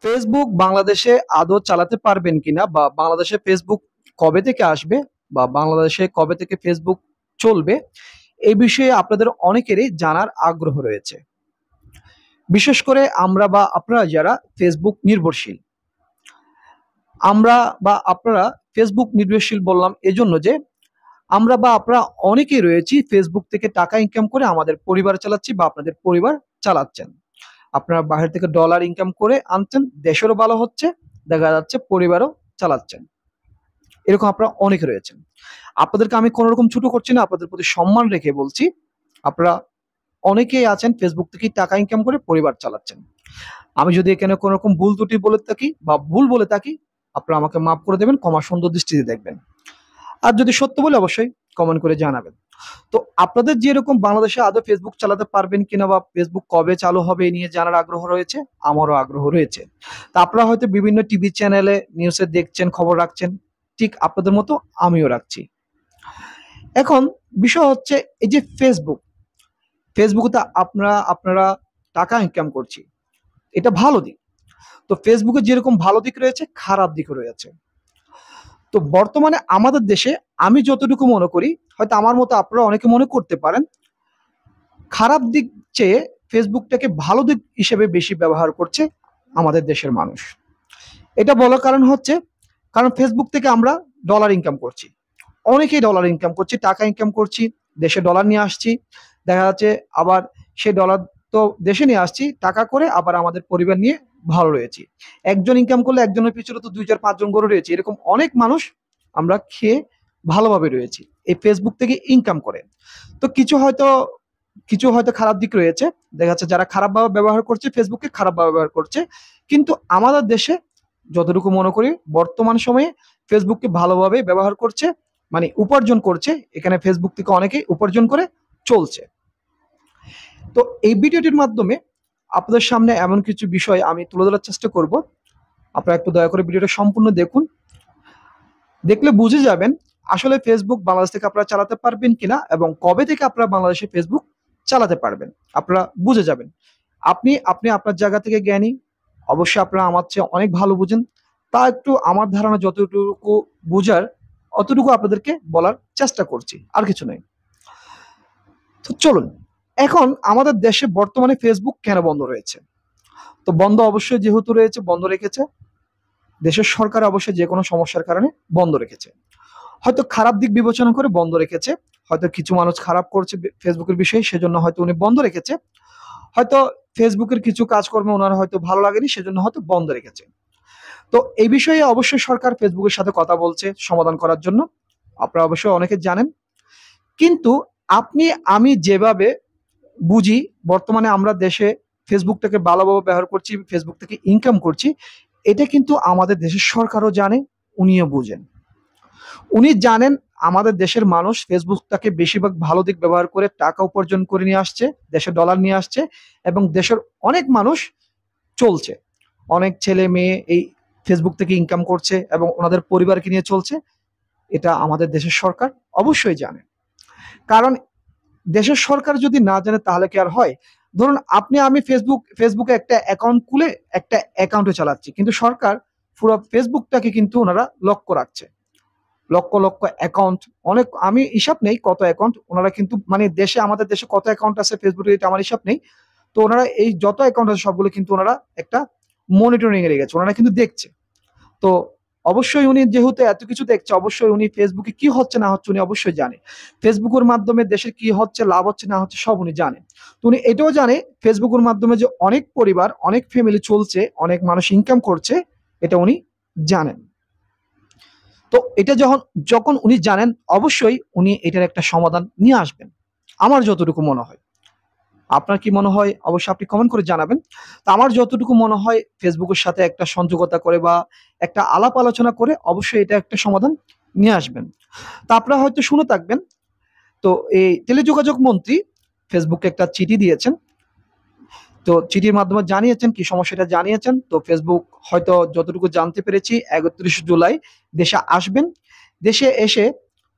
Facebook বাংলাদেশে আদৌ চালাতে পারবেন কিনা বা বাংলাদেশে ফেসবুক কবে থেকে আসবে বা বাংলাদেশে কবে থেকে ফেসবুক চলবে এই বিষয়ে আপনাদের অনেকেরই জানার আগ্রহ রয়েছে। বিশেষ করে আমরা বা আপনারা যারা ফেসবুক নির্ভরশীল, আমরা বা আপনারা ফেসবুক নির্ভরশীল বললাম এজন্য যে আমরা বা আপনারা অনেকেই রয়েছি ফেসবুক থেকে টাকা ইনকাম করে আমাদের পরিবার চালাচ্ছি বা আপনাদের পরিবার চালাচ্ছেন। আপনারা বাইরে থেকে ডলার ইনকাম করে আনছেন, দেশেরও ভালো হচ্ছে, দেখা যাচ্ছে পরিবারও চালাচ্ছেন। এরকম আপনারা অনেকে রয়েছেন। আপনাদেরকে আমি কোনো রকম ছোট করছি না, আপনাদের প্রতি সম্মান রেখে বলছি, আপনারা অনেকেই আছেন ফেসবুক থেকে টাকা ইনকাম করে পরিবার চালাচ্ছেন। আমি যদি এখানে কোনো রকম ভুল ত্রুটি বলে থাকি বা ভুল বলে থাকি, আপনারা আমাকে মাফ করে দেবেন, ক্ষমা সুন্দর দৃষ্টিতে দেখবেন। আর যদি সত্য বলে অবশ্যই কমেন্ট করে জানাবেন। তো আপনাদের যেরকম বাংলাদেশে আদৌ ফেসবুক চালাতে পারবেন কিনা বা ফেসবুক কবে চালু হবে এ নিয়ে জানার আগ্রহ রয়েছে, আমারও আগ্রহ রয়েছে। তা আপনারা হয়তো বিভিন্ন টিভি চ্যানেলে নিউজে দেখছেন, খবর রাখছেন, ঠিক আপনাদের মতো আমিও রাখছি। এখন বিষয় হচ্ছে এই যে ফেসবুকে তো আপনারা টাকা ইনকাম করছি, এটা ভালো দিক। তো ফেসবুকে যেরকম ভালো দিক রয়েছে খারাপ দিকও রয়েছে। তো বর্তমানে আমাদের দেশে আমি যতটুকু মনে করি, হয়তো আমার মতো আপনারা অনেকে মনে করতে পারেন, খারাপ দিক চেয়ে ফেসবুকটাকে ভালো দিক হিসেবে বেশি ব্যবহার করছে আমাদের দেশের মানুষ। এটা বলার কারণ হচ্ছে, কারণ ফেসবুক থেকে আমরা ডলার ইনকাম করছি, অনেকেই ডলার ইনকাম করছি, টাকা ইনকাম করছি, দেশে ডলার নিয়ে আসছি, দেখা যাচ্ছে আবার সেই ডলার তো দেশে নিয়ে আসছি টাকা করে, আবার আমাদের পরিবার নিয়ে ভালো রয়েছি। একজন ইনকাম করলে একজনের পিছনে তো 2 4 5 জন গরু রয়েছে, এরকম অনেক মানুষ আমরা খেয়ে ভালোভাবে রয়েছি এই ফেসবুক থেকে ইনকাম করে। তো কিছু হয়তো খারাপ দিক রয়েছে, দেখা যাচ্ছে যারা খারাপভাবে ব্যবহার করছে ফেসবুককে খারাপভাবে ব্যবহার করছে। কিন্তু আমাদের দেশে যতটুকু মনে করি বর্তমান সময়ে ফেসবুককে ভালোভাবে ব্যবহার করছে, মানে উপার্জন করছে, এখানে ফেসবুক থেকে অনেকেই উপার্জন করে চলছে। তো এই ভিডিওটির মাধ্যমে আপনাদের সামনে এমন কিছু বিষয় আমি তুলে ধরার চেষ্টা করব। আপনারা একটু দয়া করে ভিডিওটা সম্পূর্ণ দেখুন, দেখলে বুঝে যাবেন আসলে ফেসবুক বাংলাদেশ থেকে আপনারা চালাতে পারবেন কিনা এবং কবে থেকে আপনারা বাংলাদেশে ফেসবুক চালাতে পারবেন, আপনারা বুঝে যাবেন। আপনি আপনি আপনার জায়গা থেকে জ্ঞানী, অবশ্যই আপনারা আমার চেয়ে অনেক ভালো বুঝেন। তা একটু আমার ধারণা যতটুকু বুঝার অতটুকু আপনাদেরকে বলার চেষ্টা করছি, আর কিছু নয়। তো চলুন, এখন আমাদের দেশে বর্তমানে ফেসবুক কেন বন্ধ রয়েছে? তো বন্ধ অবশ্যই যেহেতু রয়েছে, বন্ধ রেখেছে দেশের সরকার, অবশ্যই যে কোনো সমস্যার কারণে বন্ধ রেখেছে। হয়তো খারাপ দিক বিবেচনা করে বন্ধ রেখেছে, হয়তো কিছু মানুষ খারাপ করছে ফেসবুকের বিষয়ে, সেজন্য হয়তো উনি বন্ধ রেখেছে। হয়তো ফেসবুকের কিছু কাজকর্ম ওনার হয়তো ভালো লাগেনি, সেজন্য হয়তো বন্ধ রেখেছে। তো এই বিষয়ে অবশ্যই সরকার ফেসবুকের সাথে কথা বলছে সমাধান করার জন্য, আপনারা অবশ্যই অনেকে জানেন। কিন্তু আপনি আমি যেভাবে বুঝি, বর্তমানে আমরা দেশে ফেসবুকটাকে ভালোভাবে ব্যবহার করছি, ফেসবুক থেকে ইনকাম করছি, এটা কিন্তু আমাদের দেশের সরকারও জানে, উনিও বুঝেন। উনি জানেন আমাদের দেশের মানুষ ফেসবুকটাকে বেশিরভাগ ভালো দিক ব্যবহার করে টাকা উপার্জন করে নিয়ে আসছে, দেশে ডলার নিয়ে আসছে, এবং দেশের অনেক মানুষ চলছে, অনেক ছেলে মেয়ে এই ফেসবুক থেকে ইনকাম করছে এবং ওনাদের পরিবারকে নিয়ে চলছে। এটা আমাদের দেশের সরকার অবশ্যই জানে। কারণ দেশের সরকার যদি না জানে তাহলে কি আর হয়? ধরুন আপনি আমি ফেসবুকে একটা অ্যাকাউন্ট খুলে একটা অ্যাকাউন্টে চালাচ্ছি, কিন্তু সরকার পুরো ফেসবুকটাকে কিন্তু ওনারা লক্ষ্য রাখছে। লক্ষ লক্ষ অ্যাকাউন্ট, অনেক আমি হিসাব নেই কত অ্যাকাউন্ট ওনারা কিন্তু, মানে দেশে আমাদের দেশে কত অ্যাকাউন্ট আছে ফেসবুকে এটা আমার হিসাব নেই। তো ওনারা এই যত অ্যাকাউন্ট আছে সবগুলো কিন্তু ওনারা একটা মনিটরিং এ রেখেছে, ওনারা কিন্তু দেখছে। তো অবশ্যই উনি যেহেতু এত কিছু দেখছে, অবশ্যই উনি ফেসবুকে কি হচ্ছে না হচ্ছে উনি অবশ্যই জানে। ফেসবুকের মাধ্যমে দেশের কি হচ্ছে, লাভ হচ্ছে না হচ্ছে সব উনি জানে। তো উনি এটাও জানে ফেসবুকের মাধ্যমে যে অনেক পরিবার, অনেক ফ্যামিলি চলছে, অনেক মানুষ ইনকাম করছে, এটা উনি জানেন। তো এটা যখন যখন উনি জানেন, অবশ্যই উনি এটার একটা সমাধান নিয়ে আসবেন, আমার যতটুকু মনে হয়। আপনার কি মনে হয় অবশ্যই আপনি কমেন্ট করে জানাবেন। তো আমার যতটুকু মনে হয় ফেসবুকের সাথে একটা সংযোগতা করে বা একটা আলাপ আলোচনা করে অবশ্যই এটা একটা সমাধান নিয়ে আসবেন। তা আপনারা হয়তো শুনে থাকবেন, তো এই টেলিযোগাযোগ মন্ত্রী ফেসবুকে একটা চিঠি দিয়েছেন। তো চিঠির মাধ্যমে জানিয়েছেন কি সমস্যাটা জানিয়েছেন। তো ফেসবুক হয়তো যতটুকু জানতে পেরেছি 31 জুলাই দেশে আসবেন। দেশে এসে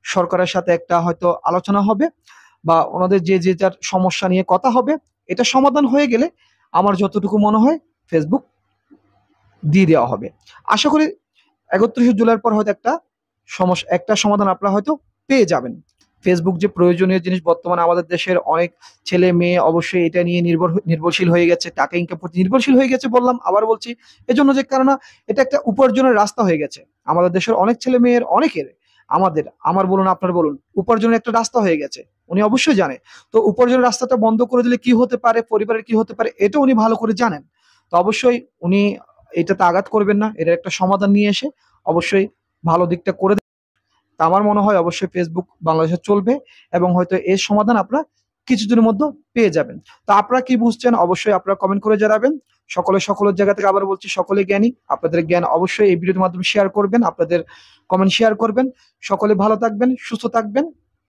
সরকারের সাথে একটা হয়তো আলোচনা হবে বা ওনাদের যে যার সমস্যা নিয়ে কথা হবে, এটা সমাধান হয়ে গেলে আমার যতটুকু মনে হয় ফেসবুক দিয়ে দেওয়া হবে। আশা করি ৩১ জুলাইয়ের পর হয়তো একটা সমাধান আপনারা হয়তো পেয়ে যাবেন। ফেসবুক যে প্রয়োজনীয় জিনিস, বর্তমানে আমাদের দেশের অনেক ছেলে মেয়ে অবশ্যই এটা নিয়ে নির্ভরশীল হয়ে গেছে, টাকা ইনকাম করতে নির্ভরশীল হয়ে গেছে বললাম, আবার বলছি এজন্য যে কেননা এটা একটা উপার্জনের রাস্তা হয়ে গেছে। আমাদের দেশের অনেক ছেলে মেয়ের, অনেকের, আমার বলুন আপনার বলুন, উপার্জনের একটা রাস্তা হয়ে গেছে। উনি অবশ্যই জানে। তো উপার্জনের রাস্তাটা বন্ধ করে দিলে কি হতে পারে, পরিবারের কি হতে পারে, এটা উনি ভালো করে জানেন। তো অবশ্যই উনি এটাতে আঘাত করবেন না, এটার একটা সমাধান নিয়ে এসে অবশ্যই ভালো দিকটা করে। তা আমার মনে হয় অবশ্যই ফেসবুক বাংলাদেশে চলবে, এবং হয়তো এর সমাধান আপনারা কিছুদিনের মধ্যে পেয়ে যাবেন। তো আপনারা কি বুঝছেন অবশ্যই আপনারা কমেন্ট করে জানাবেন। সকলের জায়গা থেকে আবার বলছি, সকলে জ্ঞানী। আপনাদের জ্ঞান অবশ্যই এই ভিডিওর মাধ্যমে শেয়ার করবেন, আপনাদের কমেন্ট শেয়ার করবেন। সকলে ভালো থাকবেন, সুস্থ থাকবেন।